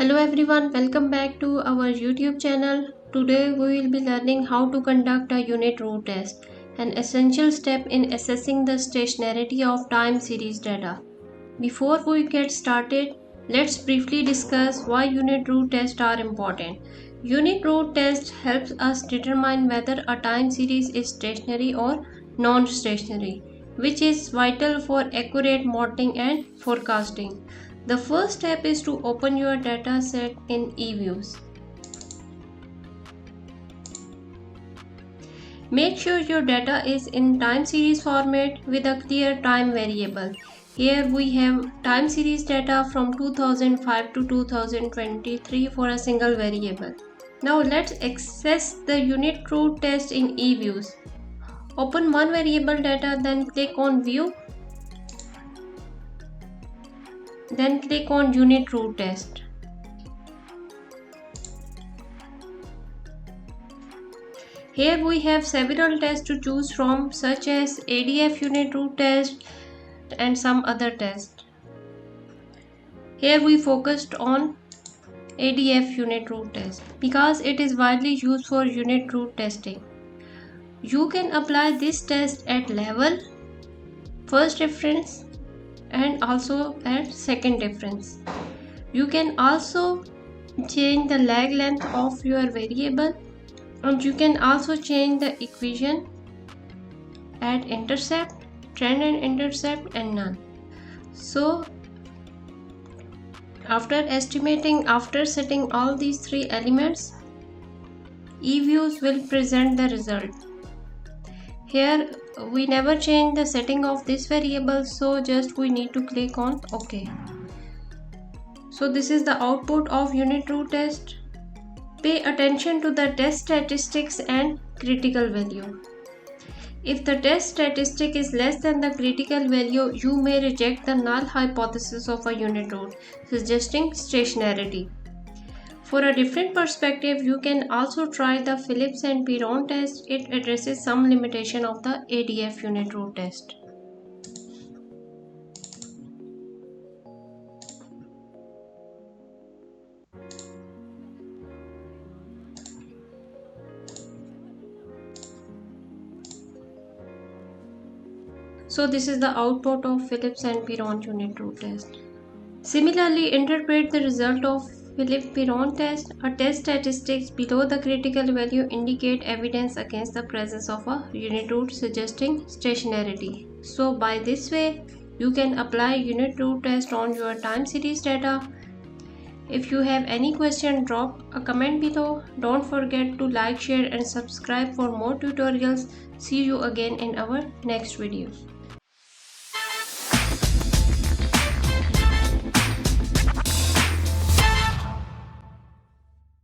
Hello everyone, welcome back to our YouTube channel. Today we will be learning how to conduct a unit root test, an essential step in assessing the stationarity of time series data. Before we get started, let's briefly discuss why unit root tests are important. Unit root test helps us determine whether a time series is stationary or non-stationary, which is vital for accurate modeling and forecasting. The first step is to open your data set in eViews. Make sure your data is in time series format with a clear time variable. Here we have time series data from 2005 to 2023 for a single variable. Now let's access the unit root test in eViews. Open one variable data, then click on View. Then click on Unit Root Test. Here we have several tests to choose from, such as ADF Unit Root Test and some other tests. Here we focused on ADF Unit Root Test because it is widely used for unit root testing. You can apply this test at level, first difference, and also at second difference. You can also change the lag length of your variable, and you can also change the equation at intercept, trend and intercept, and none. So after setting all these three elements, eViews will present the result. Here we never change the setting of this variable, so just we need to click on OK. So this is the output of unit root test. Pay attention to the test statistics and critical value. If the test statistic is less than the critical value, you may reject the null hypothesis of a unit root, suggesting stationarity. For a different perspective, you can also try the Phillips and Perron test. It addresses some limitation of the ADF unit root test. So this is the output of Phillips and Perron unit root test. Similarly, interpret the result of Phillips-Perron test. A test statistics below the critical value indicate evidence against the presence of a unit root, suggesting stationarity. So by this way, you can apply unit root test on your time series data. If you have any question, drop a comment below. Don't forget to like, share and subscribe for more tutorials. See you again in our next video.